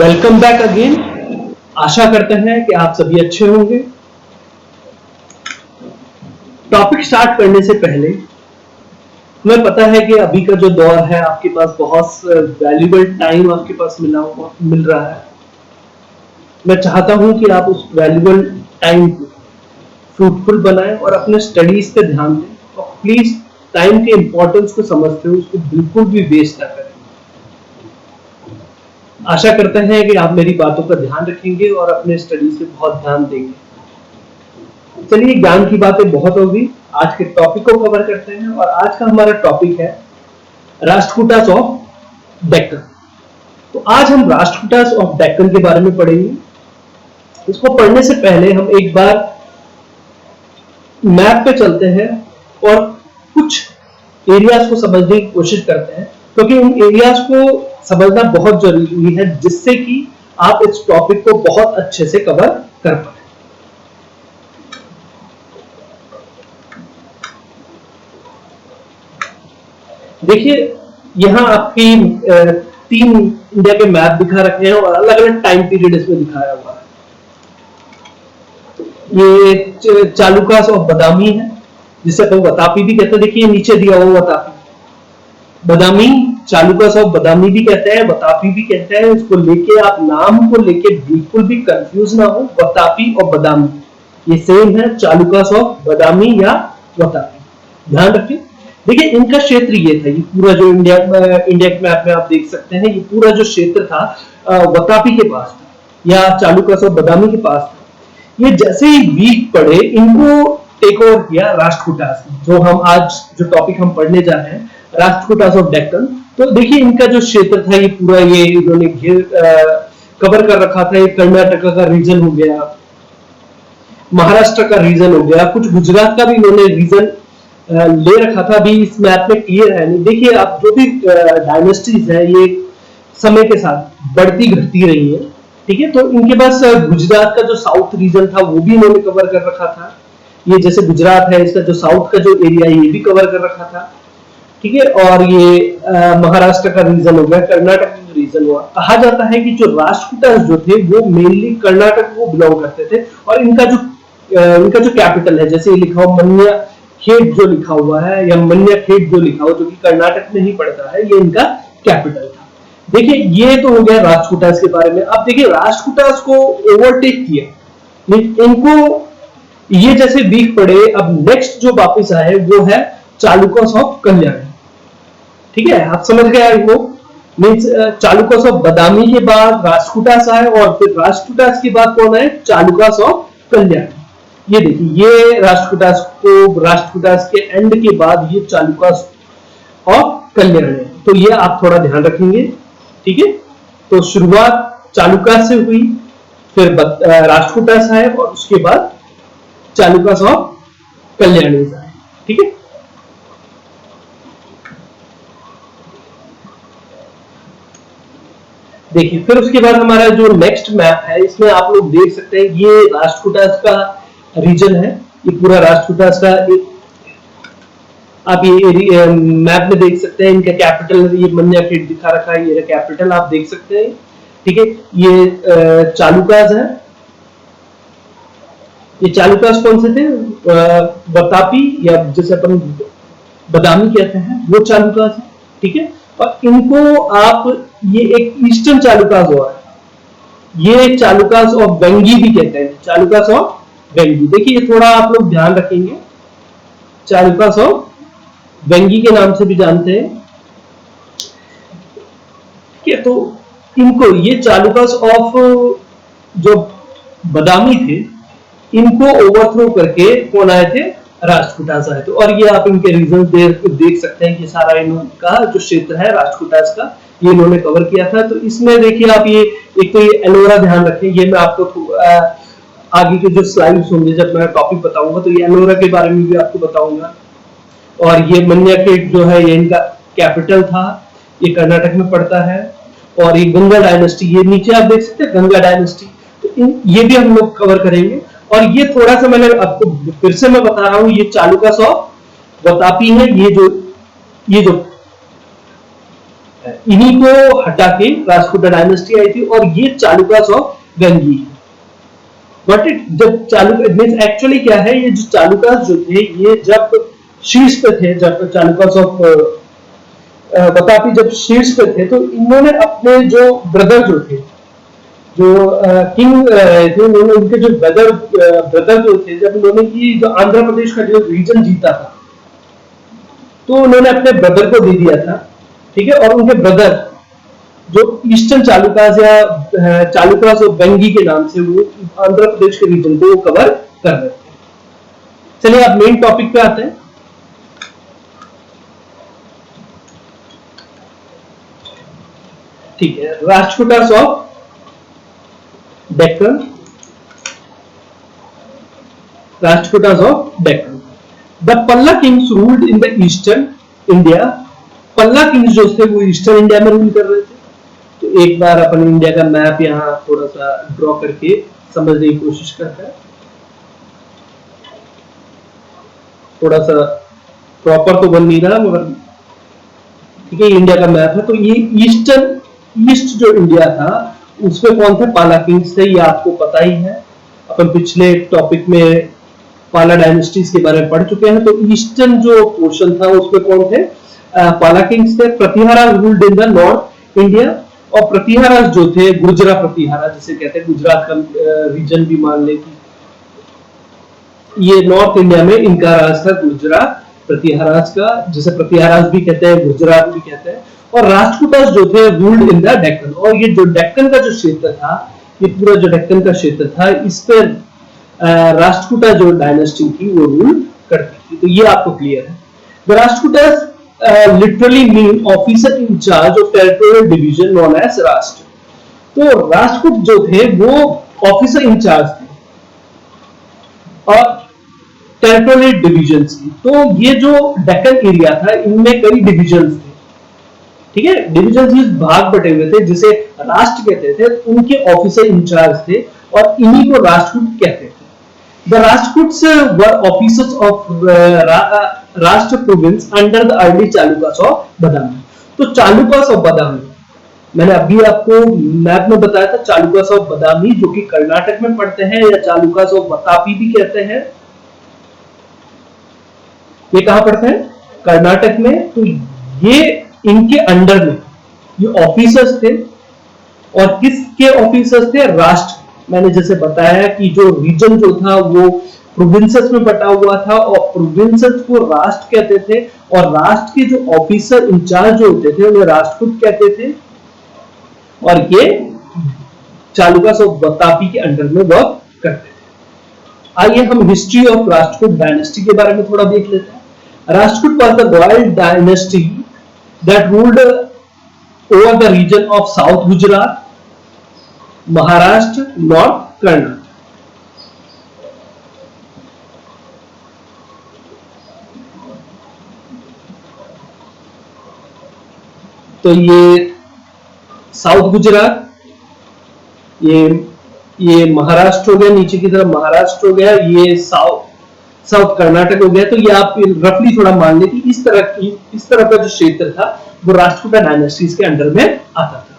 Welcome back again. आशा करते हैं कि आप सभी अच्छे होंगे। टॉपिक स्टार्ट करने से पहले हमें पता है कि अभी का जो दौर है, आपके पास बहुत वैल्यूबल टाइम आपके पास मिल रहा है। मैं चाहता हूं कि आप उस वैल्यूबल टाइम को फ्रूटफुल बनाएं और अपने स्टडीज पे ध्यान दें और प्लीज टाइम के इंपॉर्टेंस को समझते हुए उसको बिल्कुल भी वेस्ट ना करें। आशा करते हैं कि आप मेरी बातों का ध्यान रखेंगे और अपने स्टडीज पे बहुत ध्यान देंगे। चलिए, ज्ञान की बातें बहुत होगी, आज के टॉपिक को कवर करते हैं। और आज का हमारा टॉपिक है राष्ट्रकूटास ऑफ डेक्कन। तो आज हम राष्ट्रकूटास ऑफ डेक्कन के बारे में पढ़ेंगे। इसको पढ़ने से पहले हम एक बार मैप पे चलते हैं और कुछ एरियाज को समझने की कोशिश करते हैं, क्योंकि उन एरियाज को समझना बहुत जरूरी है जिससे कि आप इस टॉपिक को बहुत अच्छे से कवर कर पाए। देखिए, यहां आपकी 3 इंडिया के मैप दिखा रखे हैं और अलग अलग टाइम पीरियड इसमें दिखाया हुआ है। ये चालुकास ऑफ बादामी है, जिसे अपन वतापी भी कहते हैं। देखिए नीचे दिया हुआ वतापी, बादामी, चालुकास ऑफ बादामी भी कहते हैं, वतापी भी कहते हैं। इसको लेके आप नाम को लेके बिल्कुल भी कंफ्यूज ना हो। वतापी और बादामी ये सेम है, चालुकास ऑफ बादामी या वतापी, ध्यान रखिए। देखिए इनका क्षेत्र ये था, ये पूरा जो इंडिया के मैप में आप देख सकते हैं, ये पूरा जो क्षेत्र था वतापी के पास था या चालुकास ऑफ बादामी के पास था। ये जैसे ही वीक पड़े, इनको टेक ओवर किया राष्ट्रकूटास ने, जो हम आज जो टॉपिक हम पढ़ने जा रहे हैं, राष्ट्रकूटास ऑफ डेक्कन। तो देखिए इनका जो क्षेत्र था ये पूरा ये इन्होंने कवर कर रखा था। ये कर्नाटक का रीजन हो गया, महाराष्ट्र का रीजन हो गया, कुछ गुजरात का भी इन्होंने रीजन ले रखा था। अभी इस मैप में क्लियर है नहीं। देखिए आप जो भी डायनेस्टीज है ये समय के साथ बढ़ती घटती रही है, ठीक है। तो इनके पास गुजरात का जो साउथ रीजन था वो भी इन्होंने कवर कर रखा था। ये जैसे गुजरात है, इसका जो साउथ का जो एरिया है ये भी कवर कर रखा था, ठीक है। और ये महाराष्ट्र का रीजन हो गया, कर्नाटक का रीजन हुआ। कहा जाता है कि जो राष्ट्रकूटास जो थे वो मेनली कर्नाटक को बिलोंग करते थे और इनका जो कैपिटल है, जैसे लिखा हुआ मन्या खेड जो लिखा हुआ है या मन्या खेड जो लिखा हुआ, जो कि कर्नाटक में ही पड़ता है, ये इनका कैपिटल था। देखिए ये तो हो गया राष्ट्रकूटास के बारे में। अब देखिए राष्ट्रकूटास को ओवरटेक किया, इनको ये जैसे वीक पड़े, अब नेक्स्ट जो वापिस आए वो है चालुकास ऑफ कल्याण, ठीक है। आप समझ गए आई वो मींस चालुकास ऑफ बादामी के बाद राष्ट्रकूटास आए और फिर राष्ट्रकूटास के बाद कौन आए, चालुकास ऑफ कल्याण। ये देखिए ये राष्ट्रकूटास के एंड के बाद ये चालुकास ऑफ कल्याण है। तो ये आप थोड़ा ध्यान रखेंगे, ठीक है। तो शुरुआत चालुकास से हुई, फिर राष्ट्रकूटास आए और उसके बाद चालुकास ऑफ कल्याणी आए, ठीक है। देखिए फिर उसके बाद हमारा जो नेक्स्ट मैप है, इसमें आप लोग देख सकते हैं ये राष्ट्रकूटास का रीजन है। ये पूरा राष्ट्रकूटास का आप ये मैप में देख सकते हैं। इनका कैपिटल ये मन्याखेड दिखा रखा है, ये कैपिटल आप देख सकते हैं, ठीक है। ये चालुकास है। ये चालुकास कौन से थे, वतापी या जैसे अपन बादामी कहते हैं वो चालुकास है, ठीक है। और इनको आप ये एक ईस्टर्न चालुकास हुआ है, ये चालुकास ऑफ वेंगी भी कहते हैं, चालुकास ऑफ वेंगी। देखिए ये थोड़ा आप लोग ध्यान रखेंगे, चालुकास ऑफ वेंगी के नाम से भी जानते हैं, ठीक है। तो इनको ये चालुकास ऑफ जो बादामी थे, इनको ओवरथ्रो करके कौन आए थे, राष्ट्रकूटास आए थे। और ये आप इनके रीजन देख सकते हैं कि सारा इनका जो क्षेत्र है राष्ट्रकूटास का ये इन्होंने कवर किया था। तो इसमें देखिए आप ये एक तो ये एलोरा ध्यान रखें, ये मैं आपको आगे के जो स्लाइड्स होंगे जब मैं टॉपिक बताऊंगा तो ये एलोरा के बारे में भी आपको बताऊंगा। और ये मन्याखेड जो है ये इनका कैपिटल था, ये कर्नाटक में पड़ता है। और ये गंगा डायनेस्टी, ये नीचे आप देख सकते हैं गंगा डायनेस्टी, तो ये भी हम लोग कवर करेंगे। और ये थोड़ा सा मैंने आपको फिर से मैं बता रहा हूं, ये चालुकास ऑफ वतापी है। ये जो इन्हीं को हटा के राष्ट्रकूटा डायनेस्टी आई थी और ये चालुक्यास ऑफ वेंगी। बट जब मींस एक्चुअली क्या है, ये जो चालुक्यास जो थे ये जब शीर्ष पे थे, जब चालुक्यास ऑफ वातापी जब शीर्ष पे थे, तो इन्होंने अपने जो ब्रदर जो थे, जो किंग थे, उन्होंने उनके जो ब्रदर जो थे, जब उन्होंने की जो आंध्र प्रदेश का जो रीजन जीता था, तो उन्होंने अपने ब्रदर को दे दिया था, ठीक है। और उनके ब्रदर जो ईस्टर्न चालुक्यास या चालुक्यास ऑफ वेंगी के नाम से वो आंध्र प्रदेश के रीजन को कवर कर रहे थे। चलिए अब मेन टॉपिक पे आते हैं। ठीक है, Rashtrakutas of Deccan, Rashtrakutas of Deccan. The Pala kings ruled in the eastern India. Pala kings जो थे वो ईस्टर्न इंडिया में रूल कर रहे थे। तो एक बार अपन इंडिया का मैप यहां थोड़ा सा ड्रॉ करके समझने की कोशिश करते हैं। थोड़ा सा प्रॉपर तो बन नहीं रहा मगर ठीक है, इंडिया का मैप है। तो ये ईस्ट जो इंडिया था उसमें कौन थे? पाला किंग्स थे, ये आपको पता ही है। अपन पिछले टॉपिक में पाला डायनेस्टीज के बारे में पढ़ चुके हैं। तो ईस्टर्न जो पोर्शन था उसमें कौन थे? पाला किंग्स थे। Pratiharas ruled in the north India, और प्रतिहारास जो थे, गुर्जरा प्रतिहारा जिसे कहते हैं, गुजरात का रीजन भी मान ले कि ये नॉर्थ इंडिया में इनका राज था, गुर्जरा प्रतिहारास का, जिसे प्रतिहारास भी कहते हैं, गुजरात भी कहते हैं। और राष्ट्रकूटास जो थे रूल्ड इन द डेक्कन, और ये जो डेक्कन का जो क्षेत्र था, ये पूरा जो डेक्कन का क्षेत्र था, इस पर राष्ट्रकूटा जो डायनेस्टी थी वो रूल करती थी। तो ये आपको क्लियर है। The Rashtrakutas literally mean officer in charge of territorial division known as rashtra. तो राष्ट्रकूट जो थे वो ऑफिसर इन चार्ज थे और टेरिटोरियल डिवीजन्स की। तो ये जो डेक्कन एरिया था इनमें कई डिवीजन्स थे, ठीक है। डिवीजन्स भाग बटे हुए थे जिसे राष्ट्र कहते थे, उनके ऑफिसर इंचार्ज थे और इन्हीं को राष्ट्रकूट कहते थे। The Rashtrakutas were officers of Rashtra province under the early Chalukyas of Badami. तो चालुक्यास ऑफ बादामी, मैंने अभी आपको मैप में बताया था, चालुक्यास ऑफ बादामी जो कि कर्नाटक में पड़ते हैं, या चालुक्यास ऑफ वातापी भी कहते हैं, ये कहां पड़ते हैं? कर्नाटक में। तो ये इनके अंडर में ये ऑफिसर्स थे, और किसके ऑफिसर्स थे? राष्ट्र। मैंने जैसे बताया कि जो रीजन जो था वो प्रोविंसेस में बटा हुआ था, और प्रोविंसेस को राष्ट्र कहते थे, और राष्ट्र के जो ऑफिसर इंचार्ज जो होते थे उन्हें राष्ट्रकूट कहते थे, और ये चालुक्यास ऑफ वातापी के अंडर में वर्क करते थे। आइए हम हिस्ट्री ऑफ राष्ट्रकूट डायनेस्टी के बारे में थोड़ा देख लेते हैं। Rashtrakuta was the royal dynasty that ruled over the region of South Gujarat, Maharashtra, North Karnataka. तो ये साउथ गुजरात, ये महाराष्ट्र हो गया, नीचे की तरफ महाराष्ट्र हो गया, ये साउथ कर्नाटक हो गया। तो ये आप रफली थोड़ा मान लें कि इस तरह का जो क्षेत्र था वो राष्ट्रकूटा डायनेस्टीज के अंडर में आता था।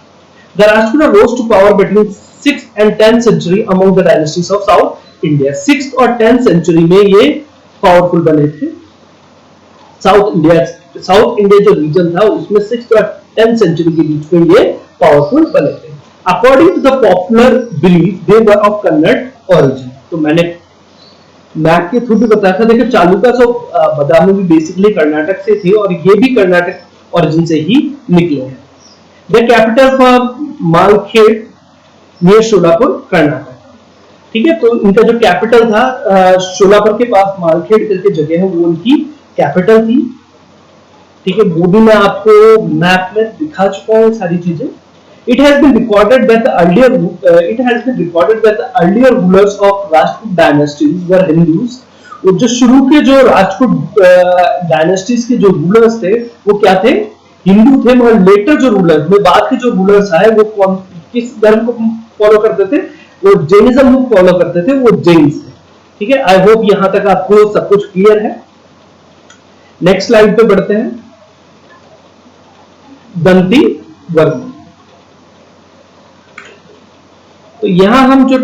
The Rashtrakuta rose to power between 6th and 10th century among the dynasties of South India। 6th और 10th सेंचुरी में ये पावरफुल बने थे। साउथ इंडिया जो रीजन था उसमें 6th और 10th सेंचुरी के बीच में ये पावरफुल बने थे। According to the popular belief they were of Kannada origin. तो मैंने मैप के थ्रू भी बताया था। देखो चालुक्यास ऑफ बादामी भी बेसिकली कर्नाटक से थे, और ये भी कर्नाटक ओरिजिन से ही निकले हैं। The capital for Malkhed near Sholapur, Karnataka, ठीक है। तो इनका जो कैपिटल था शोलापुर के पास मालखेड़ करके जगह है, वो उनकी कैपिटल थी, ठीक है। वो भी मैं आपको मैप में दिखा चुका हूं सारी चीजें। It has been recorded that the earlier rulers of Rajput dynasties were Hindus। जो शुरू के जो राजपूत डायनेस्टीज के जो रूलर्स थे वो क्या थे? हिंदू थे। मगर लेटर जो रूलर्स में बाद के जो रूलर्स आए वो किस धर्म को फॉलो करते थे? वो जैनिज्म को फॉलो करते थे, वो जैन थे, ठीक है। आई होप यहां तक आपको सब कुछ क्लियर है। नेक्स्ट स्लाइड पे बढ़ते हैं। दंती वर्मन। तो यहां हम जो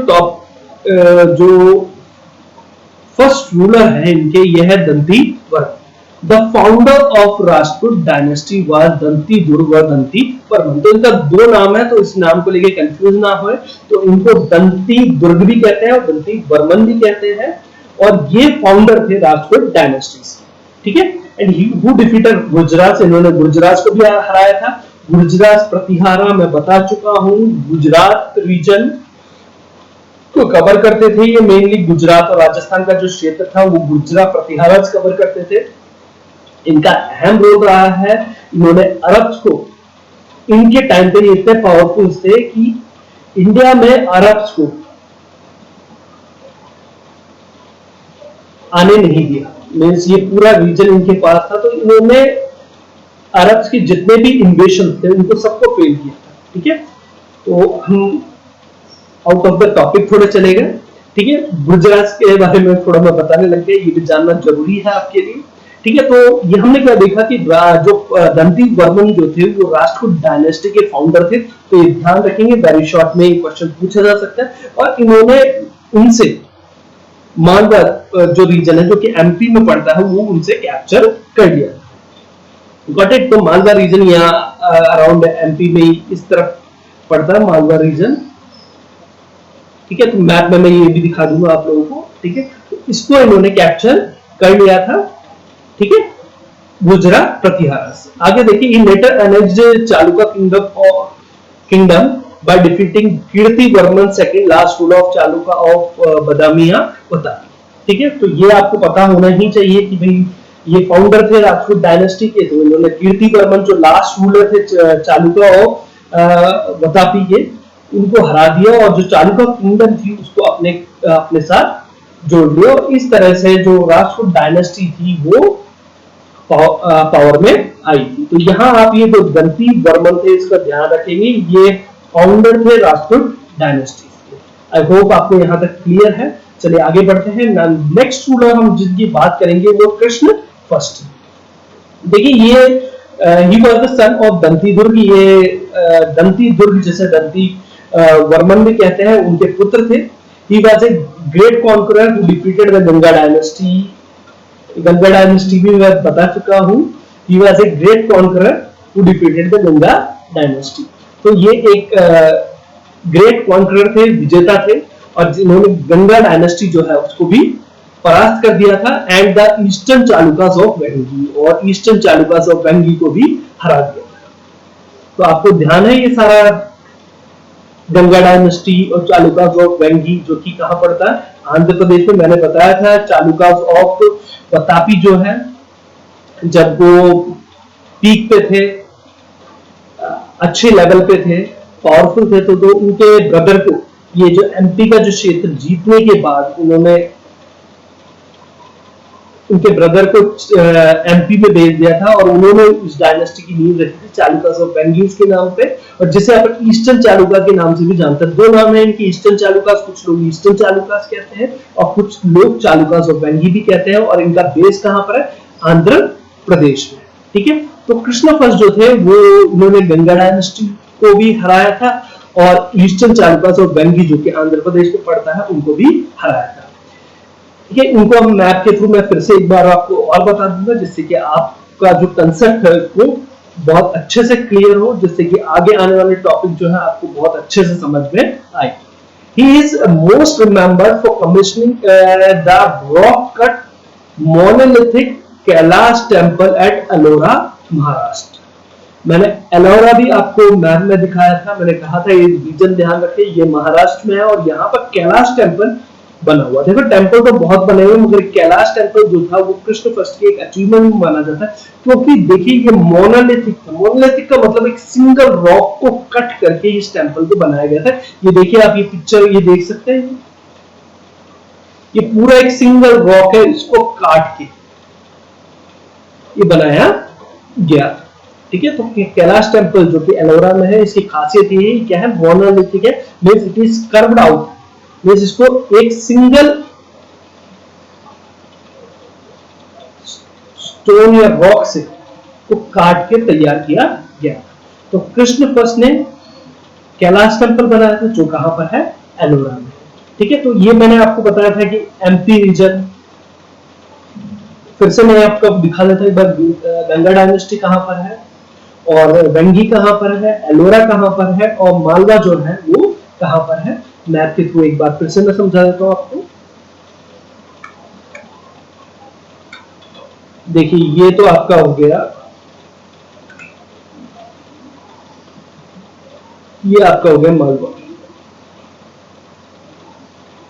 फर्स्ट रूलर है इनके, यह है Danti Varman. The founder of Rajput dynasty was Danti Durg और दंती वर्मन। तो इनका दो नाम है, तो इस नाम को लेके कंफ्यूज ना हो, तो इनको दंती दुर्ग भी कहते हैं और दंती वर्मन भी कहते हैं, और ये फाउंडर थे राजपूत डायनेस्टीज, ठीक है। एंड हु डिफीटेड गुजरात, इन्होंने गुजरात को भी हराया था। गुजरात प्रतिहारा मैं बता चुका हूं, गुजरात रीजन को कवर करते थे ये, मेनली गुजरात और राजस्थान का जो क्षेत्र था वो गुजरात प्रतिहारा कवर करते थे। इनका अहम रोल रहा है, इन्होंने अरब्स को, इनके टाइम पे ये इतने पावरफुल थे कि इंडिया में अरब्स को आने नहीं दिया, मीन्स ये पूरा रीजन इनके पास था, तो इन्होंने अरब्स के जितने भी इन्वेशन थे उनको सबको फेल किया था, ठीक है। तो हम आउट ऑफ द टॉपिक थोड़े चले गए, ठीक है। गुजरात के बारे में थोड़ा मैं बताने लग गया, ये भी जानना जरूरी है आपके लिए, ठीक है। तो ये हमने क्या देखा कि जो दंती वर्मन जो थे वो राजपूत डायनेस्टी के फाउंडर थे, तो ये ध्यान रखेंगे, वेरी शॉर्ट में क्वेश्चन पूछा जा सकता है। और इन्होंने उनसे मालवा जो रीजन है जो कि एमपी में पड़ता है वो उनसे कैप्चर कर लिया, गॉट इट। तो मालवा रीजन यहाँ अराउंड एमपी में ही इस तरफ पड़ता है मालवा रीजन, ठीक है। तो मैप में मैं ये भी दिखा दूंगा आप लोगों को, ठीक है। तो इसको इन्होंने कैप्चर कर लिया था, ठीक है, गुजरात प्रतिहारा से। आगे देखिए, in later annexed Chalukya kingdom by defeating Kirtivarman second, last ruler of Chalukya of Badami Vatapi, ठीक है। तो ये आपको पता होना ही चाहिए कि भाई ये फाउंडर थे राजपूत डायनेस्टी के, तो इन्होंने कीर्तिवर्मन जो लास्ट रूलर थे चालुका ऑफ वतापी के, उनको हरा दिया और जो चालुका किंगडम थी उसको अपने साथ जोड़ दिया, और इस तरह से जो राजपूत डायनेस्टी थी वो पावर में आई थी। तो यहाँ आप ये जो दंती वर्मन थे इसका ध्यान रखेंगे, ये फाउंडर थे राजपूत डायनेस्टी के। आई होप आपको यहाँ तक क्लियर है। चलिए आगे बढ़ते हैं। नेक्स्ट रूलर हम जिनकी बात करेंगे वो कृष्ण फर्स्ट। देखिए ये ही was the son of Danti Durg. ये दंती दुर्ग जिसे दंती वर्मन भी कहते हैं, उनके पुत्र थे। He was a great conqueror who defeated the Ganga dynasty. Ganga dynasty भी मैं बता चुका हूं। He was a great conqueror who defeated the Ganga dynasty. तो ये एक ग्रेट कॉन्करर थे, विजेता थे, और जिन्होंने गंगा डायनेस्टी जो है उसको भी परास्त कर दिया था, and the eastern Chalukyas of Vengi, और ईस्टर्न चालुकास ऑफ वेंगी को भी हरा दिया था। तो आपको ध्यान है ये सारा गंगा डायनेस्टी और चालुकास ऑफ वेंगी जो कि कहां पड़ता है, आंध्र प्रदेश में। मैंने बताया था चालुकास ऑफ वतापी जो है जब वो पीक पे थे, अच्छे लेवल पे थे, पावरफुल थे, तो उनके ब्रदर को ये जो एमपी का जो क्षेत्र जीतने के बाद उन्होंने उनके ब्रदर को एमपी में भेज दिया था, और उन्होंने उस डायनेस्टी की नींव रखी थी चालुकास ऑफ वेंगीज के नाम पे, और जिसे अपन ईस्टर्न चालुका के नाम से भी जानते हैं। दो नाम है इनकी, ईस्टर्न चालुकास, कुछ लोग ईस्टर्न चालुकास कहते हैं और कुछ लोग चालुकास ऑफ वेंगी भी कहते हैं, और इनका बेस कहां पर है, आंध्र प्रदेश में, ठीक है। तो कृष्ण फर्स्ट जो थे वो उन्होंने गंगा डायनेस्टी को भी हराया था, और ईस्टर्न चालुकास ऑफ वेंगी जो कि आंध्र प्रदेश में पड़ता है उनको भी हराया था, ठीक है। इनको हम मैप के थ्रू मैं फिर से एक बार आपको और बता दूंगा, जिससे कि आपका जो कंसेप्ट है वो बहुत अच्छे से क्लियर हो, जिससे कि आगे आने वाले टॉपिक जो है आपको बहुत अच्छे से समझ में आए। He is most remembered for commissioning the rock cut monolithic Kailash temple at Ellora, Maharashtra. मैंने एलोरा भी आपको मैप में दिखाया था, मैंने कहा था ये रीजन ध्यान रखिए, ये महाराष्ट्र में है, और यहाँ पर कैलाश टेम्पल बना हुआ। देखो टेम्पल तो बहुत बने हुए, मगर कैलाश टेम्पल जो था वो कृष्ण फर्स्ट की एक अचीवमेंट माना जाता है, क्योंकि देखिए ये मोनोलिथिक था। मोनोलिथिक का मतलब एक सिंगल रॉक को कट करके इस टेम्पल को बनाया गया था। ये देखिए आप ये पिक्चर ये देख सकते हैं, ये पूरा एक सिंगल रॉक है, इसको काट के ये बनाया गया, ठीक है। तो कैलाश टेम्पल जो कि एलोरा में है, इसकी खासियत ये क्या है, मोनोलिथिक है, means it is curved out, means इसको एक सिंगल स्टोन या रॉक से को काट के तैयार किया गया। तो कृष्ण फर्स्ट ने कैलाश टेम्पल बनाया था जो कहां पर है, एलोरा में। ठीक है, तो ये मैंने आपको बताया था कि एमपी रीजन, फिर से मैं आपको दिखा देता हूं एक बार गंगा डायनेस्टी कहां पर है, और वेंगी कहां पर है, एलोरा कहां पर है, और मालवा जो है वो कहां पर है। मैप के थ्रू एक बार फिर से मैं समझा देता हूं आपको। देखिए ये तो आपका हो गया, ये आपका हो गया मालवा।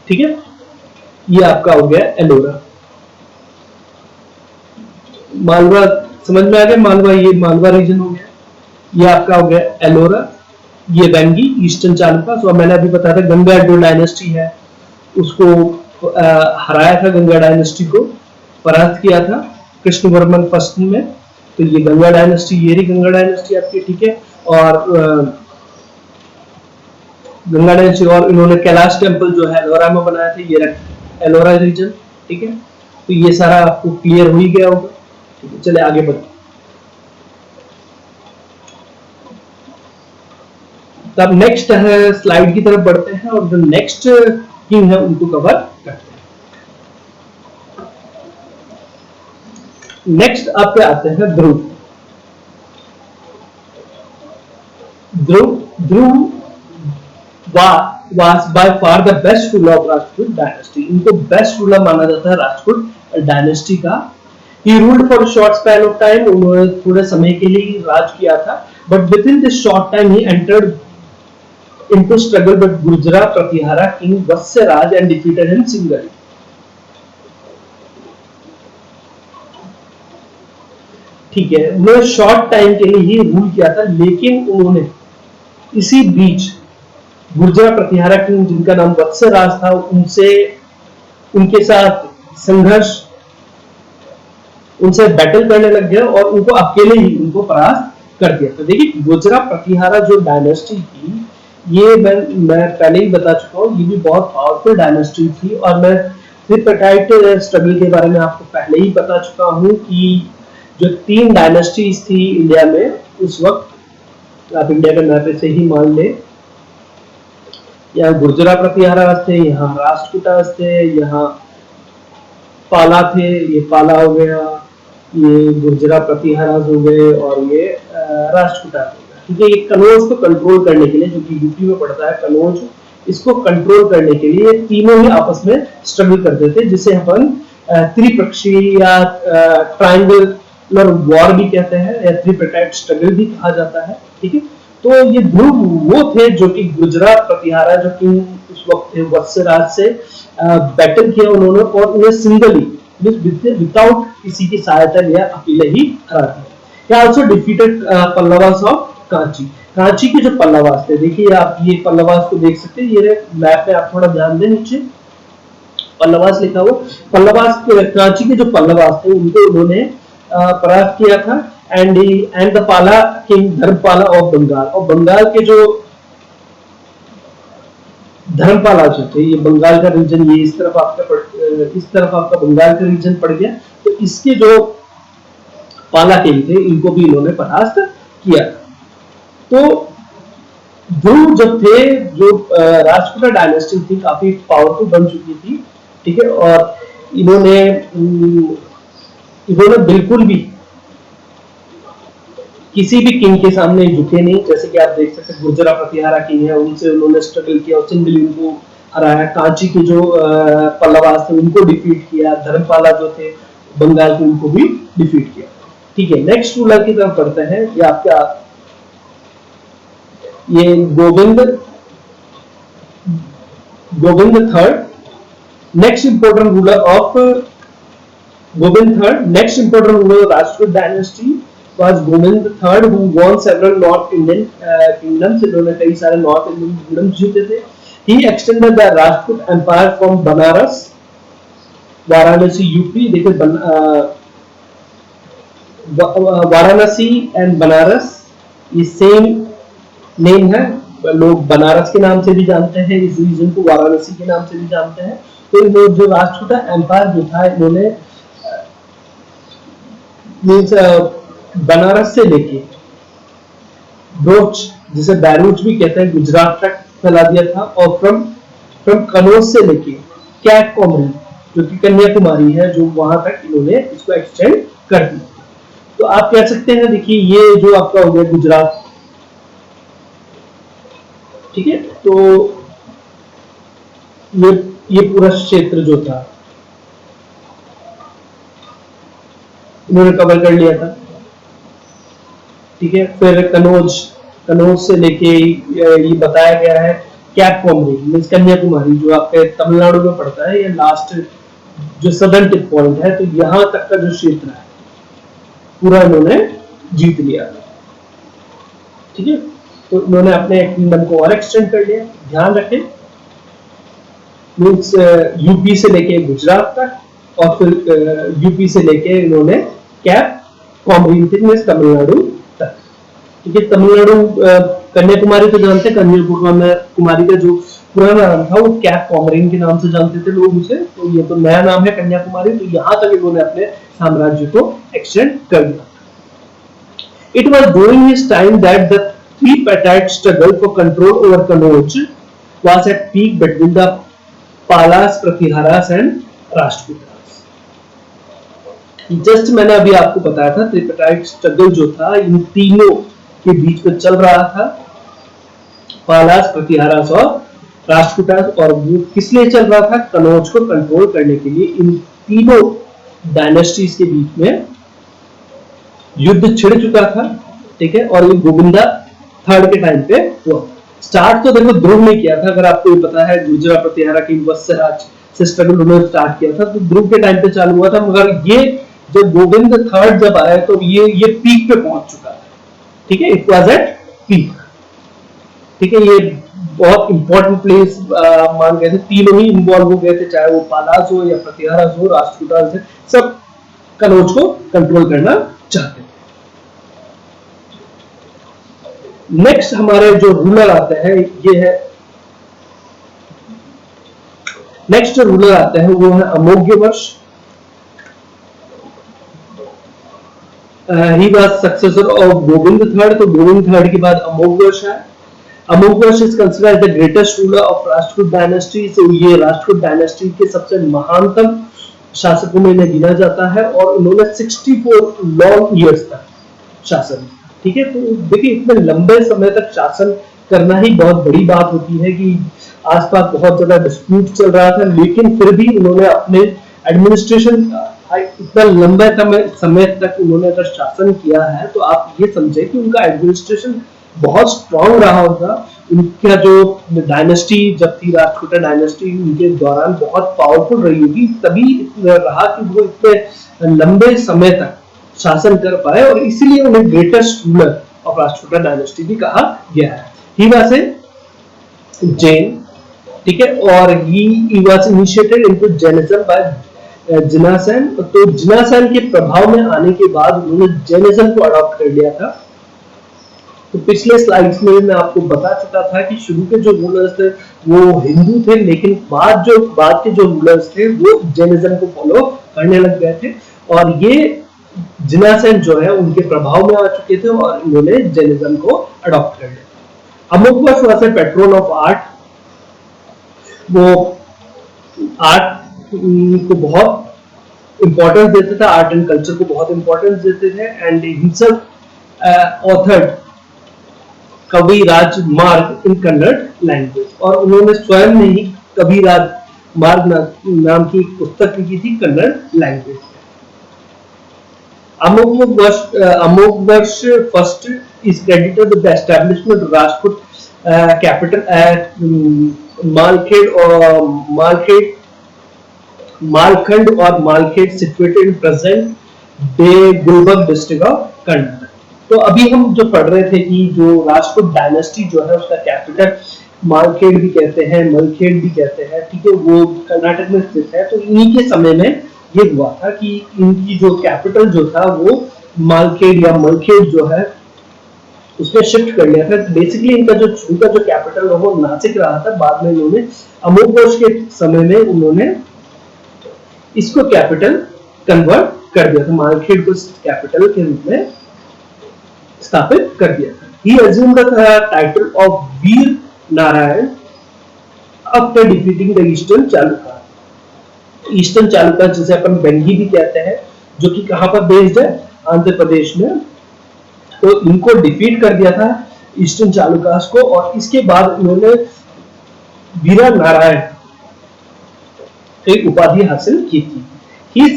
ठीक है, ये आपका हो गया एलोरा। मालवा समझ में आ गया, मालवा, ये मालवा रीजन हो गया। ये आपका हो गया एलोरा, ये वेंगी ईस्टर्न चालुक्य। और मैंने अभी बताया था गंगा जो डायनेस्टी है उसको हराया था, गंगा डायनेस्टी को परास्त किया था कृष्णवर्मन फर्स्ट में। तो ये गंगा डायनेस्टी, ये रही गंगा डायनेस्टी आपकी। ठीक है, और गंगा डायनेस्टी, और इन्होंने कैलाश टेम्पल जो है एलोरा में बनाया था, ये एलोरा रीजन। ठीक है, तो ये सारा आपको क्लियर हो ही गया होगा। ठीक है, चले आगे बढ़ते। तब नेक्स्ट स्लाइड की तरफ बढ़ते हैं और जो नेक्स्ट किंग है उनको कवर करते हैं। नेक्स्ट आपके आते हैं ध्रुव। ध्रुव was by far the best ruler of Rajput dynasty. इनको बेस्ट रूलर माना जाता है राजपूत डायनेस्टी का। He ruled for a short span of time, उन्होंने थोड़े समय के लिए राज किया था, but within this short time he entered into struggle with Gurjara Pratihara king Vatsaraj and defeated him singly. ठीक है, उन्होंने शॉर्ट टाइम के लिए ही रूल किया था, लेकिन उन्होंने इसी बीच गुर्जरा प्रतिहारा किंग जिनका नाम वत्सराज था उनसे, उनके साथ संघर्ष, उनसे बैटल करने लग गया और उनको अकेले ही उनको परास्त कर दिया। तो देखिए गुर्जरा प्रतिहारा जो डायनेस्टी थी, ये मैं पहले ही बता चुका हूँ, ये भी बहुत पावरफुल डायनेस्टी थी। और मैं ट्रिपाइट स्ट्रगल के बारे में आपको पहले ही बता चुका हूँ कि जो 3 डायनेस्टीज थी इंडिया में उस वक्त, आप इंडिया के मैप से ही मान ले, यहाँ गुर्जरा प्रतिहारा थे, यहाँ राष्ट्रकूटास थे, यहाँ पाला थे, ये पाला हो गया, ये गुर्जरा प्रतिहारा हो गए, और ये राष्ट्रकूटा हो गया। ठीक है, ये कनौज को कंट्रोल करने के लिए, जो कि यूपी में पड़ता है कनौज, इसको कंट्रोल करने के लिए तीनों ही आपस में स्ट्रगल करते थे, जिसे अपन त्रिपक्षीय या ट्रायंगुलर वॉर भी कहते हैं, या त्रिपटाइट स्ट्रगल भी कहा जाता है। ठीक है, तो ये ध्रुव वो थे जो कि गुर्जरा प्रतिहारा जो कि उस वक्त थे वत्सराज से बैटल किया उन्होंने, और उन्हें सिंगली विदाउट किसी की सहायता लिया अकेले ही हरा दिया। Also defeated Pallavas of Kanchi. Kanchi के जो पल्लवास थे, देखिए आप ये पल्लवास को देख सकते हैं, ये मैप में आप थोड़ा ध्यान दें, नीचे पल्लवास लिखा हुआ। पल्लवास, कांची के जो पल्लवास थे उनको उन्होंने परास्त किया था। एंड द पाला किंग धर्मपाला ऑफ बंगाल, और बंगाल के जो धर्मपाला जो थे, ये बंगाल का रीजन, ये इस तरफ आपका बंगाल का रीजन पड़ गया। तो इसके जो पाला किंग थे इनको भी इन्होंने परास्त किया। तो ध्रुव जब थे, जो राजपूत डायनेस्टी थी काफी पावरफुल बन चुकी थी। ठीक है, और इन्होंने बिल्कुल भी किसी भी किंग के सामने झुके नहीं। जैसे कि आप देख सकते हैं गुर्जरा प्रतिहारा किंग है, उनसे उन्होंने स्ट्रगल किया और सिंगली उनको हराया। कांची के जो पल्लवास थे उनको डिफीट किया। धर्मपाला जो थे बंगाल के, उनको भी डिफीट किया। ठीक है, नेक्स्ट रूलर की तरफ बढ़ते हैं। ये आपका ये Govind third, next important ruler of Govind third, next important ruler of Rajput dynasty was Govind III, who won several North Indian kingdoms. इन्होंने कई सारे North Indian kingdoms जीते थे। He extended the Rajput Empire from Banaras, Varanasi UP, देखिए Varanasi and Banaras ये same name है, लोग बनारस के नाम से भी जानते हैं, इस रीजन को वाराणसी के नाम से भी जानते हैं। तो इन्होंने जो राजपूत एम्पायर जो था, इन्होंने बनारस से लेके ब्रोच जिसे बैरूच भी कहते हैं, गुजरात तक फैला दिया था। और फ्रॉम कनौज से लेके कैट कॉमरी जो कि कन्याकुमारी है, जो वहां तक इन्होंने इसको एक्सटेंड कर दिया। तो आप कह सकते हैं, देखिए ये जो आपका हो गया गुजरात, ठीक है, तो ये पूरा क्षेत्र जो था इन्होंने कवर कर लिया था, ठीक है। फिर कनौज से लेके ये बताया गया है कैप कॉमरी मीन्स कन्याकुमारी जो आपके तमिलनाडु में पड़ता है, ये लास्ट जो सदर्न टिप पॉइंट है, तो यहां तक का जो क्षेत्र है पूरा इन्होंने जीत लिया, ठीक है। तो इन्होंने अपने किंगडम को और एक्सटेंड कर लिया। ध्यान रखें, मीन्स यूपी से लेके गुजरात तक और फिर यूपी से लेके इन्होंने कैप कॉमरीन तक, तमिलनाडु तक, ठीक है। तमिलनाडु कन्याकुमारी तो जानते हैं, कन्याकुमारी का जो पुराना नाम था वो कैप कॉमरीन के नाम से जानते थे लोग उसे, तो ये तो नया नाम है कन्याकुमारी। तो यहां तक इन्होंने अपने साम्राज्य को एक्सटेंड कर दिया। It was during his time that the tripartite struggle for control over Kannauj was at peak between the Palas, Pratiharas and Rashtrakutas. Just मैंने अभी आपको बताया था ट्रिपार्टाइट स्ट्रगल जो था इन तीनों के बीच में चल रहा था, पालास, प्रतिहारास और राष्ट्रकूटास। और वो किस लिए चल रहा था? कनौज को कंट्रोल करने के लिए। इन तीनों डायनेस्टीज के बीच में युद्ध छिड़ चुका था, ठीक है। और ये गोविंदा थर्ड के टाइम पे हुआ। स्टार्ट तो देखो ध्रुव ने किया था, अगर आपको ये पता है, गुजरा प्रतिहारा की वत्सराज से स्ट्रगल उन्होंने स्टार्ट किया था, तो ध्रुव के टाइम पे चालू हुआ था। मगर ये जब गोविंद थर्ड जब आया तो ये पीक पे पहुंच चुका था, ठीक है। इट वाज एट पीक, ठीक है। ये बहुत इंपॉर्टेंट प्लेस मान गए थे, तीनों ही इन्वॉल्व हो गए थे, चाहे वो पालास हो या प्रतिहारास हो, राष्ट्रकूटास, सब कनौज को कंट्रोल करना चाहते थे। नेक्स्ट हमारे जो रूलर आते हैं ये है, नेक्स्ट जो रूलर आते हैं वो है Amoghavarsha. He was successor of Govind third, तो गोविंद थर्ड के बाद अमोघवर्ष है। Amoghavarsha is considered the greatest ruler of Rashtrakuta dynasty. तो ये राष्ट्रकूट डायनेस्टी के सबसे महानतम शासकों में इन्हें गिना जाता है और इन्होंने 64 लॉन्ग ईयर्स तक शासन, ठीक है। तो देखिए इतने लंबे समय तक शासन करना ही बहुत बड़ी बात होती है कि आसपास बहुत ज्यादा डिस्प्यूट चल रहा था, लेकिन फिर भी उन्होंने अपने एडमिनिस्ट्रेशन इतना लंबे समय तक उन्होंने अगर शासन किया है, तो आप ये समझे कि उनका एडमिनिस्ट्रेशन बहुत स्ट्रांग रहा होगा। उनका जो डायनेस्टी जब थी, राष्ट्रकूट डायनेस्टी, उनके दौरान बहुत पावरफुल रही होगी, तभी रहा कि वो इतने लंबे समय तक शासन कर पाए, और इसीलिए उन्हें greatest ruler of Rashtrakuta dynasty भी कहा गया है। ही वाज ए जैन, ठीक है, और he was initiated into Jainism by Jinasena. तो जिनासन के प्रभाव में आने के बाद उन्होंने जैनिज्म को अडॉप्ट कर लिया था। तो पिछले स्लाइड्स में मैं आपको बता चुका था कि शुरू के जो रूलर्स थे वो हिंदू थे, लेकिन बाद के जो रूलर्स थे वो जैनिज्म को फॉलो करने लग गए थे, और ये जिनासन जो है उनके प्रभाव में आ चुके थे और इन्होंने जैनिज्म को अडॉप्ट कर लिया। Amoghavarsha was a patron of art. वो आर्ट को बहुत इंपॉर्टेंस देते थे, आर्ट एंड कल्चर को बहुत इंपॉर्टेंस देते थे, एंड हिमसेल्फ ऑथर्ड कविराज मार्ग इन कन्नड़ लैंग्वेज। और उन्होंने स्वयं ने ही कविराज मार्ग नाम की पुस्तक लिखी थी कन्नड़ लैंग्वेज में। Amoghavarsha first is credited with the establishment of Rajput capital at Malkhand और Malkhed situated in present day Gulbarga district of Karnataka. तो अभी हम जो पढ़ रहे थे कि जो राजपूत डायनेस्टी जो है उसका कैपिटल मालखेड़ भी कहते हैं, मलखेड़ भी कहते हैं, ठीक है, वो कर्नाटक में स्थित है। तो इन्हीं के समय में ये हुआ था कि इनकी जो कैपिटल जो था वो मालखेड़ या मलखेड़ जो है उसमें शिफ्ट कर लिया था। बेसिकली इनका जो कैपिटल है वो नासिक रहा था, बाद में इन्होंने अमोघवर्ष के समय में उन्होंने इसको कैपिटल कन्वर्ट कर दिया था, मालखेड़ को कैपिटल के रूप में स्थापित कर दिया था। He assumed the title of Veer Narayan after defeating the Eastern Chalukya. Eastern Chalukya जिसे अपन वेंगी भी कहते हैं, जो कि कहां पर बेस्ड है, आंध्र प्रदेश में। तो इनको डिफीट कर दिया था ईस्टर्न चालुक्यास को, और इसके बाद उन्होंने वीरा नारायण की उपाधि हासिल की थी। His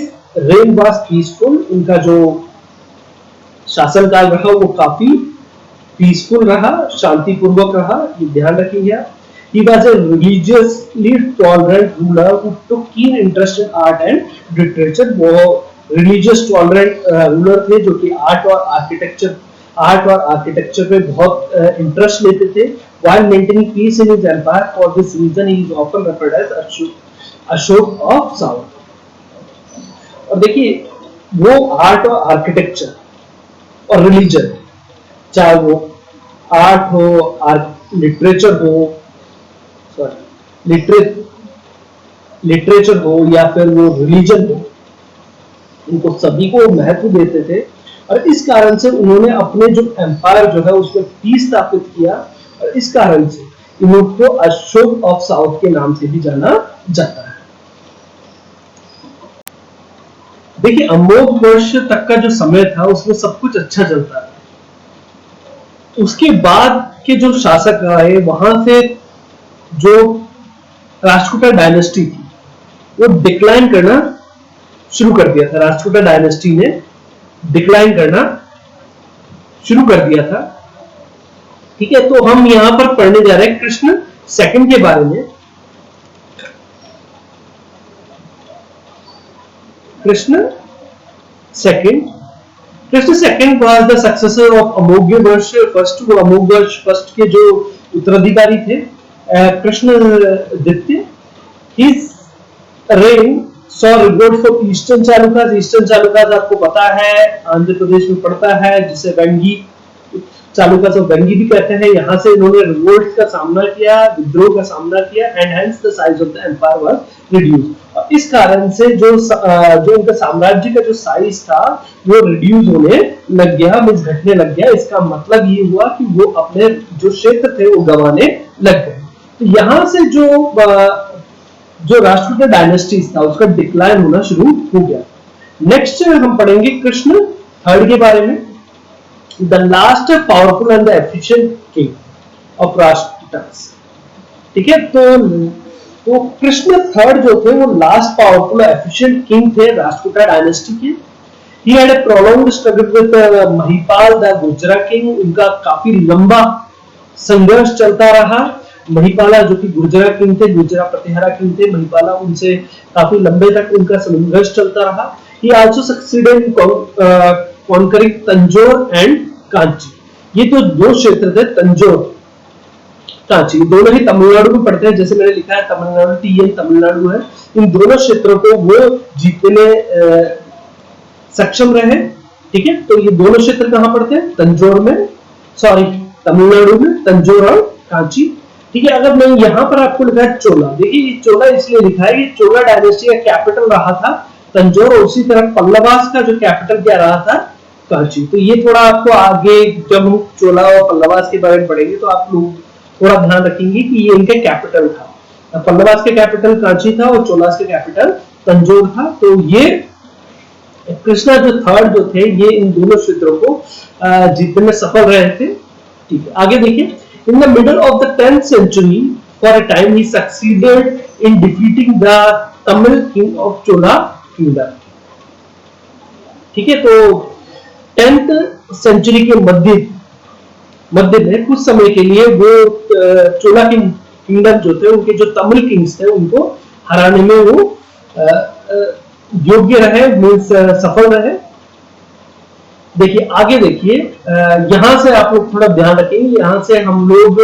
reign was peaceful, उनका जो शासनकाल रहा वो काफी पीसफुल रहा, शांतिपूर्वक रहा, ये ध्यान रखिएगा। He was a religiously tolerant ruler who took keen interest in art and literature. वो religious tolerant ruler थे जो कि आर्ट और आर्किटेक्चर पे बहुत इंटरेस्ट लेते थे। While maintaining peace in his empire, for this reason he is often referred as Ashok of south. और देखिए वो आर्ट और आर्किटेक्चर और रिलीजन, चाहे वो आर्ट हो, लिटरेचर हो, लिटरेचर हो या फिर वो रिलीजन हो, उनको सभी को महत्व देते थे। और इस कारण से उन्होंने अपने जो एम्पायर जो है उसमें पीस स्थापित किया, और इस कारण से इन लोग को अशोक ऑफ साउथ के नाम से भी जाना जाता है। देखिए अमोघ वर्ष तक का जो समय था उसमें सब कुछ अच्छा चलता है। उसके बाद के जो शासक आए, वहां से जो राष्ट्रकूटा डायनेस्टी थी वो डिक्लाइन करना शुरू कर दिया था। राष्ट्रकूटा डायनेस्टी ने डिक्लाइन करना शुरू कर दिया था। ठीक है, तो हम यहां पर पढ़ने जा रहे हैं कृष्ण सेकंड के बारे में। Krishna second was the successor of Amoghavarsha first. वो अमोघवर्ष फर्स्ट के जो उत्तराधिकारी थे कृष्णद्वितीय। His reign saw revolt from eastern Chalukyas. Eastern Chalukyas आपको पता है आंध्र प्रदेश में पड़ता है, जिसे वेंगी चालुक्यास और वेंगी भी कहते हैं। यहाँ से इन्होंने रिवोल्ट का सामना किया, विद्रोह का सामना किया, and hence the size of the empire was reduced. और इस कारण से जो उनका साम्राज्य का जो साइज था वो रिड्यूस होने लग गया, मींस घटने लग गया। इसका मतलब ये हुआ कि वो अपने जो क्षेत्र थे वो गंवाने लग गए। तो यहां से जो राष्ट्रकूट डायनेस्टीज था उसका डिक्लाइन होना शुरू हो गया। नेक्स्ट हम पढ़ेंगे कृष्ण थर्ड के बारे में। The last powerful and the efficient king of Rashtrakutas. ठीक है, तो कृष्ण थर्ड जो थे वो लास्ट पावरफुल एफिशिएंट किंग थे राष्ट्रकूटा डायनेस्टी के। He had a prolonged struggle with Mahipal the Gurjara king. उनका काफी लंबा संघर्ष चलता रहा। महिपाला जो कि गुर्जरा किंग थे, गुर्जरा प्रतिहारा किंग थे महिपाला, उनसे काफी लंबे तक उनका संघर्ष चलता रहा। He also succeeded in conquering Tanjore and Kanchi. ये तो दो क्षेत्र थे, तंजौर कांची, दोनों ही तमिलनाडु में पड़ते हैं। जैसे मैंने लिखा है तमिलनाडु, टीएन तमिलनाडु है। इन दोनों क्षेत्रों को वो जीतने सक्षम रहे। ठीक है, तो ये दोनों क्षेत्र कहां पड़ते हैं? तंजौर में, सॉरी तमिलनाडु में, तंजौर और कांची। ठीक है, अगर मैं यहां पर आपको लिखा है चोला, देखिए ये चोला इसलिए लिखा है, ये चोला डायनेस्टी का कैपिटल रहा था तंजौर, और उसी तरह पल्लवास का जो कैपिटल क्या रहा था? कांची। तो ये थोड़ा आपको आगे जब हम चोला और पल्लवास के बारे में पढ़ेंगे तो आप लोग थोड़ा ध्यान रखेंगे कि ये इनके कैपिटल था। पल्लवास के कैपिटल कांची था और चोलास के कैपिटल तंजौर था। तो ये कृष्णा जो थर्ड जो थे ये इन दोनों क्षेत्रों को जीतने में सफल रहे थे। ठीक है, आगे देखिए। In the middle of the 10th century, for a time he succeeded in defeating the Tamil king of Chola kingdom. ठीक है, तो 10th सेंचुरी के मध्य में कुछ समय के लिए वो चोला किंगडम जो थे, उनके जो तमिल किंग्स थे, उनको हराने में वो योग्य रहे, मींस सफल रहे। देखिए आगे देखिए, यहां से आप लोग थोड़ा ध्यान रखेंगे। यहां से हम लोग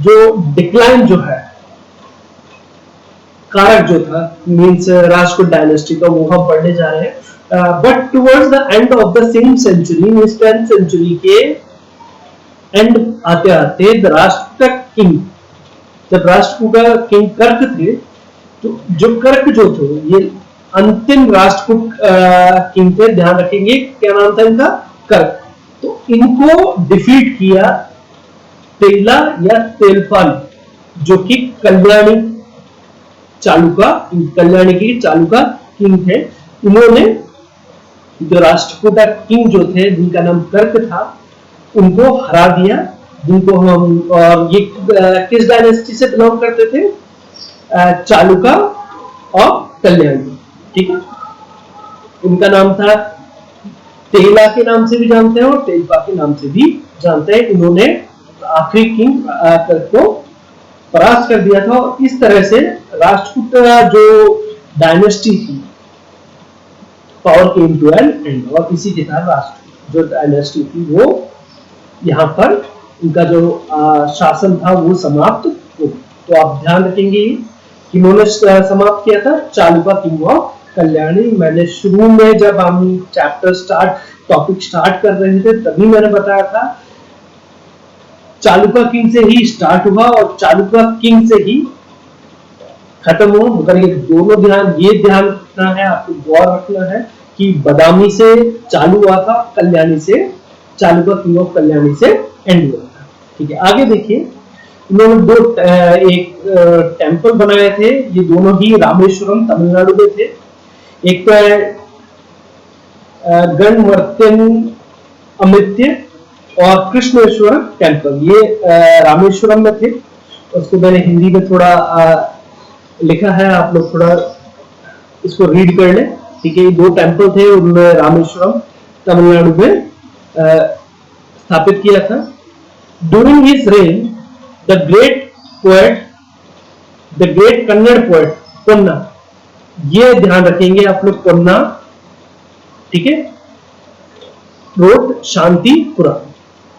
जो डिक्लाइन जो है कारक जो था मींस राष्ट्रकूट डायनेस्टी का, वो हम पढ़ने जा रहे हैं। But towards the end of the same century, means 10th century के एंड आते आते द राष्ट्रकूट किंग, जब राष्ट्रकूट किंग कर्क थे, तो जो कर्क जो थे ये अंतिम राष्ट्रकूट किंग थे। ध्यान रखेंगे क्या नाम था इनका? कर्क। तो इनको डिफीट किया तेला या तेलपाल, जो कि कल्याणी की चालुका किंग थे। इन्होंने जो राष्ट्रकूटा किंग जो थे, जिनका नाम कर्क था, उनको हरा दिया। जिनको हम, और ये किस डायनेस्टी से बिलोंग करते थे? चालुका और कल्याणी। ठीक है, इनका नाम था, तेला के नाम से भी जानते हैं और तेलपा के नाम से भी जानते हैं। इन्होंने आखिरी किंग को परास्त कर दिया था और इस तरह से राष्ट्रकूट जो डायनेस्टी थी, power came to an end, और इसी के साथ राष्ट्र जो डायनेस्टी थी वो यहाँ पर इनका जो शासन था वो समाप्त हो। तो आप ध्यान रखेंगे कि उन्होंने समाप्त किया था चालुका किंग ऑफ कल्याणी। मैंने शुरू में जब हम टॉपिक स्टार्ट कर रहे थे तभी मैंने बताया था चालुका किंग से ही स्टार्ट हुआ और चालुका किंग से ही खत्म हुआ। मगर ये दोनों ध्यान रखना है, आपको गौर रखना है कि बादामी से चालू हुआ था, कल्याणी से, चालुका किंग ऑफ कल्याणी से एंड हुआ था। ठीक है, आगे देखिए, इन्होंने एक टेंपल बनाए थे। ये दोनों ही रामेश्वरम तमिलनाडु में थे। एक तो है गणवर्तन अमृत्य और कृष्णेश्वर टेंपल, ये रामेश्वरम में थे। उसको मैंने हिंदी में थोड़ा लिखा है, आप लोग थोड़ा इसको रीड कर लें। ठीक है, ये दो टेंपल थे, उन्होंने रामेश्वरम तमिलनाडु में स्थापित किया था। During his reign the great Kannada poet Ponna, ये ध्यान रखेंगे आप लोग, पोन्ना, ठीक है, रोट शांति पुराण।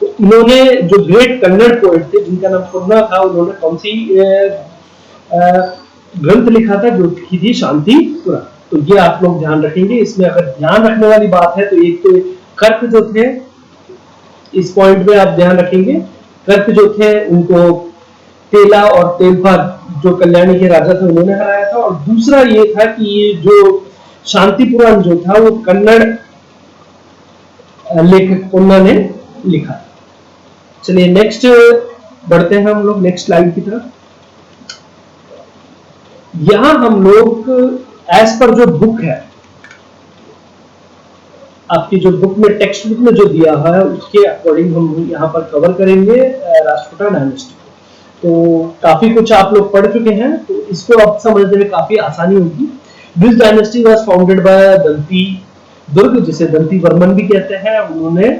तो इन्होंने जो ग्रेट कन्नड़ पोएट थे जिनका नाम पोन्ना था, उन्होंने कौन सी ग्रंथ लिखा था? जो लिखी थी शांति पुराण। तो ये आप लोग ध्यान रखेंगे। इसमें अगर ध्यान रखने वाली बात है तो एक तो कर्क जो थे, इस पॉइंट में आप ध्यान रखेंगे, कर्क जो थे उनको तेला और तेलपाल जो कल्याणी के राजा थे उन्होंने हराया था। और दूसरा ये था कि ये जो शांति पुराण जो था वो कन्नड़ लेखक पोन्ना ने लिखा। चलिए नेक्स्ट बढ़ते हैं हम लोग नेक्स्ट स्लाइड की तरफ। यहां हम लोग एज पर जो बुक है, आपकी जो बुक में टेक्स्ट बुक में जो दिया है उसके अकॉर्डिंग हम यहाँ पर कवर करेंगे राष्ट्रकूटा डायनेस्टी। तो काफी कुछ आप लोग पढ़ चुके हैं, तो इसको अब समझने में काफी आसानी होगी। This dynasty was founded by Danti Durg, जिसे दंती वर्मन भी कहते हैं। उन्होंने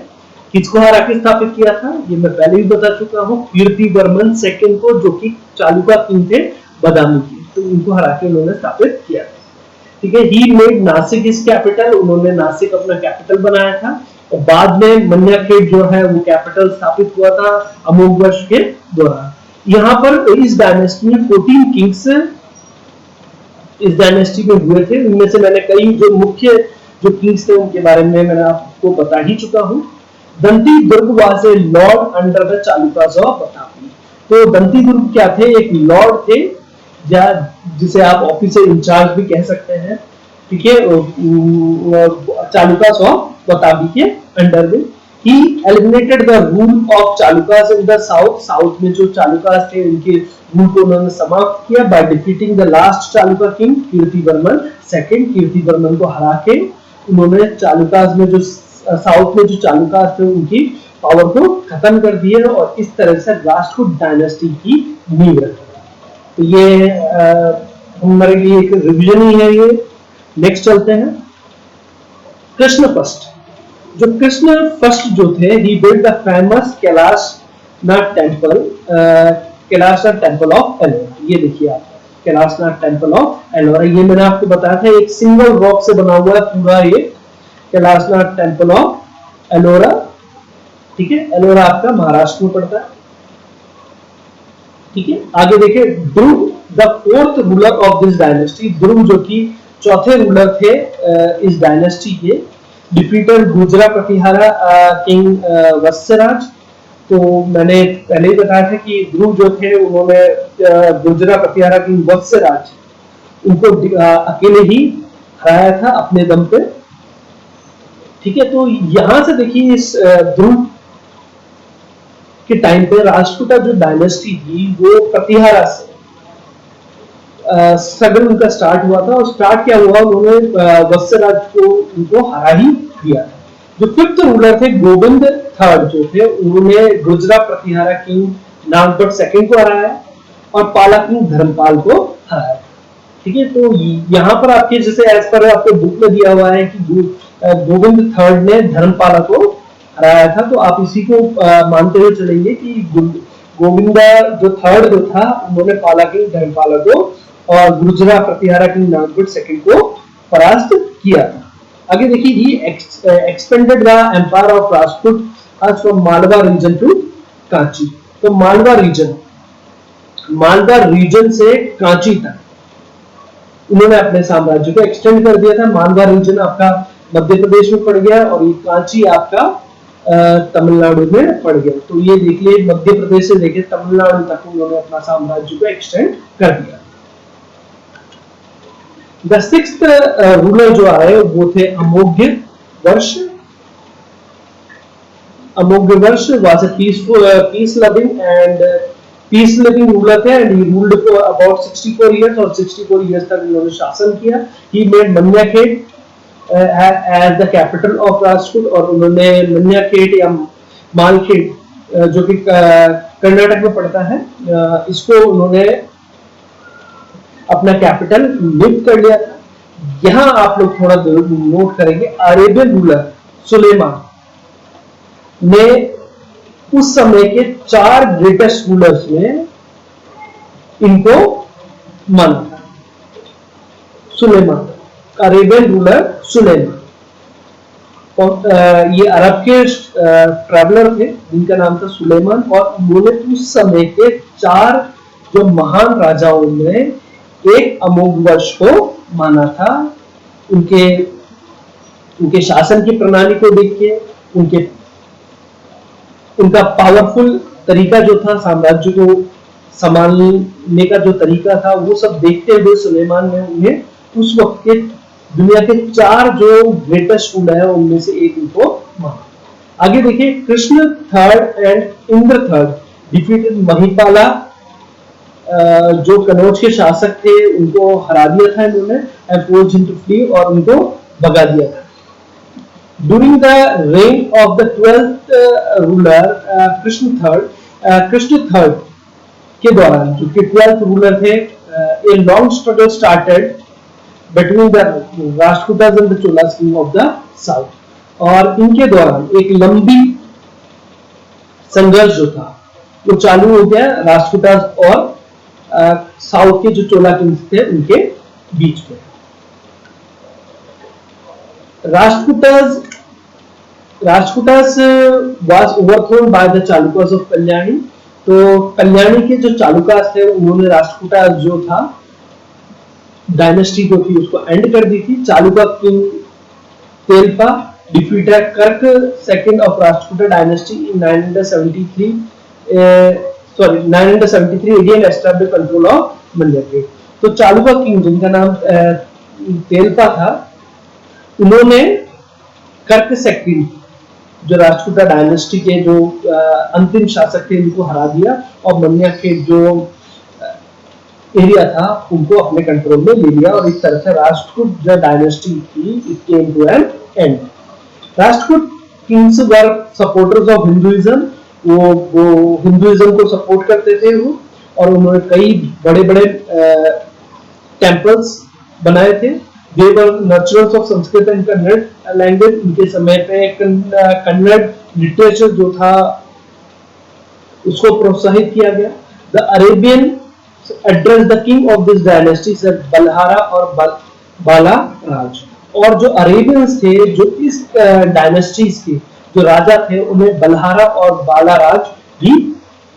किसको हरा के स्थापित किया था? ये मैं पहले भी बता चुका हूँ, कीर्ति वर्मन सेकंड को, जो कि चालुका किंग थे बादामी की। तो उनको हरा के उन्होंने स्थापित किया था। ठीक है, he made Nashik is capital, उन्होंने नासिक अपना कैपिटल बनाया था। और बाद में मन्याखेड़ जो है वो कैपिटल स्थापित हुआ था अमोघ वर्ष के दौरान। यहाँ पर इस डायनेस्टी में 14 किंग्स इस डायनेस्टी में हुए थे। इनमें से मैंने कई जो मुख्य जो किंग्स थे उनके बारे में मैंने आपको बता ही चुका हूँ। Danti Durg was a lord under the Chalukyas of Badami. तो दंती दुर्ग क्या थे? एक लॉर्ड थे, या जिसे आप ऑफिसर इंचार्ज भी कह सकते हैं। ठीक है, चालुकास ऑफ बादामी के अंडर में। He eliminated the rule of Chalukyas in the south. South में जो चालुकास थे उनके रूल को उन्होंने समाप्त किया by defeating the last Chalukya king Kirtivarman second. Kirtivarman को हरा के उन्होंने चालुकास में जो साउथ में जो चालुकास थे उनकी पावर को खत्म कर दिया और इस तरह से राष्ट्रकूट डायनेस्टी की नींव रखी। तो ये हमारे लिए एक रिवीजन ही है। ये नेक्स्ट चलते हैं। कृष्ण फर्स्ट, जो कृष्ण फर्स्ट जो थे, he built the famous Kailashnath temple, Kailashnath temple of Ellora. ये देखिए आप, कैलाशनाथ टेंपल ऑफ एलोरा, ये मैंने आपको बताया था एक सिंगल रॉक से बना हुआ है पूरा ये कैलाशनाथ टेंपल ऑफ एलोरा। ठीक है, एलोरा आपका महाराष्ट्र में पड़ता है। ठीक है, आगे देखिए, Dhruva the fourth ruler of this dynasty, Dhruva जो कि चौथे रूलर थे इस डायनेस्टी के, डिफीटेड गुजरा प्रतिहारा किंग वत्सराज। तो मैंने पहले ही बताया था कि ध्रुव जो थे उन्होंने गुजरा प्रतिहारा किंग वत्सराज उनको अकेले ही हराया था अपने दम पे। ठीक है, तो यहां से देखिए इस ध्रुव के टाइम पे राष्ट्रकूटा जो डायनेस्टी थी वो प्रतिहारा से स्ट्रगल उनका स्टार्ट हुआ था। और स्टार्ट क्या हुआ, उन्होंने वत्सराज को उनको हरा ही दिया था। जो फिफ्थ रूलर थे गोविंद थर्ड जो थे, उन्होंने गुजरा प्रतिहारा किंग नागपट सेकंड को हराया और पाला किंग धर्मपाल को हराया। ठीक है, तो यहाँ पर आपके जैसे एज पर आपके बुक में दिया हुआ है कि गोविंद थर्ड ने धर्मपाला को हराया था, तो आप इसी को मानते हुए चलेंगे कि गोविंदा जो थर्ड जो था उन्होंने पाला किंग धर्मपाला को और गुर्जरा प्रतिहारा किंग नागपट सेकंड को परास्त किया था। आगे देखिए, he expanded the empire of Rajput from Malwa region to Kanchi. तो मालवा रीजन से कांची तक उन्होंने अपने साम्राज्य को एक्सटेंड कर दिया था। मालवा रीजन आपका मध्य प्रदेश में पड़ गया और ये कांची आपका तमिलनाडु में पड़ गया। तो ये देखिए, मध्य प्रदेश से लेकर तमिलनाडु तक उन्होंने अपना साम्राज्य को एक्सटेंड कर दिया। द सिक्स्थ रूलर जो आए वो थे अमोघ्य वर्ष। Amoghavarsha was a peace loving ruler थे and he ruled for about 64 years और 64 इयर्स तक उन्होंने शासन किया। He made Manyakhet as the capital of Rajput और उन्होंने मन्याखेट या मालखेट जो कि कर्नाटक में पड़ता है, इसको उन्होंने अपना कैपिटल नियुक्त कर लिया था। यहां आप लोग थोड़ा नोट करेंगे, अरेबियन रूलर सुलेमान ने उस समय के 4 ग्रेटेस्ट रूलर्स में इनको माना था। सुलेमान, अरेबियन रूलर सुलेमान, और ये अरब के ट्रैवलर थे जिनका नाम था सुलेमान, और उन्होंने उस समय के 4 जो महान राजाओं में एक अमोघ वर्ष को माना था। उनके शासन की प्रणाली को देख के, उनका पावरफुल तरीका जो था, साम्राज्य को संभालने का जो तरीका था, वो सब देखते हुए सुलेमान ने उन्हें उस वक्त के दुनिया के 4 जो ग्रेटेस्ट रूलर है उनमें से एक उनको माना। आगे देखिए, Krishna third and Indra third defeated Mahipala, जो कनौज के शासक थे उनको हरा दिया था इन्होंने, and forced him to flee, और उनको भगा दिया था। During the reign of the 12th ruler Krishna third के दौरान, जो कि 12th रूलर थे, a long struggle started between the Rashtrakutas and the Cholas king of the south. और इनके दौरान एक लंबी संघर्ष जो था वो चालू हो गया राष्ट्रकूटास और साउथ के जो चोला किंग्स थे उनके बीच में। Rashtrakutas was overthrown by the Chalukyas of Kalyani. तो कल्याणी के जो चालुक्यास थे उन्होंने राष्ट्रकूटास जो था डायनेस्टी जो थी उसको एंड कर दी थी। चालुक्य किंग तेलपा डिफीटेड कर्क second of Rashtrakuta dynasty in 973 again established control of मन्याखेट। तो चालुक्य किंग जिनका नाम तेलपा था, उन्होंने कर्क सेकंड जो राष्ट्रकूटा डायनेस्टी के जो अंतिम शासक थे उनको हरा दिया और मन्याखेट जो एरिया था उनको अपने कंट्रोल में ले लिया, और इस तरह से राष्ट्रकूट जो डायनेस्टी थी it came to an end. Rashtrakuta kings were supporters of Hinduism, वो हिंदुइज्म को सपोर्ट करते थे वो, और उन्होंने कई बड़े बड़े टेम्पल्स बनाए थे। They were nurturers of Sanskrit and Kannada language. उनके समय पे कन्नड़ लिटरेचर जो था उसको प्रोत्साहित किया गया। The Arabian address the king of this dynasty sir Balhara और बाला राज। और जो अरेबियंस थे जो इस डायनेस्टीज के जो राजा थे उन्हें बलहारा और बालाराज भी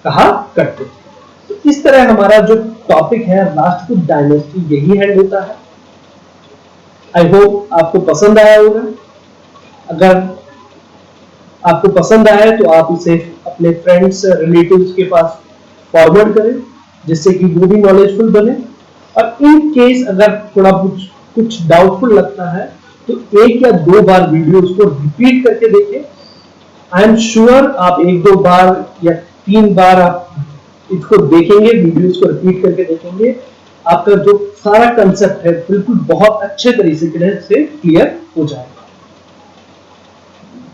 कहा करते थे। तो इस तरह हमारा जो टॉपिक है राष्ट्रकूट डायनेस्टी यही हैंड होता है। आई होप आपको पसंद आया होगा। अगर आपको पसंद आया तो आप इसे अपने फ्रेंड्स रिलेटिव्स के पास फॉरवर्ड करें जिससे कि वो भी नॉलेजफुल बने। और इन केस अगर थोड़ा कुछ डाउटफुल लगता है तो 1 या 2 बार वीडियोस को रिपीट करके देखें। आई एम श्योर आप 1-2 बार या 3 बार आप इसको देखेंगे, वीडियोस को रिपीट करके देखेंगे, आपका जो सारा कंसेप्ट है बिल्कुल बहुत अच्छे तरीके से क्लियर हो जाएगा।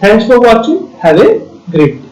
Thanks for watching, have a great day.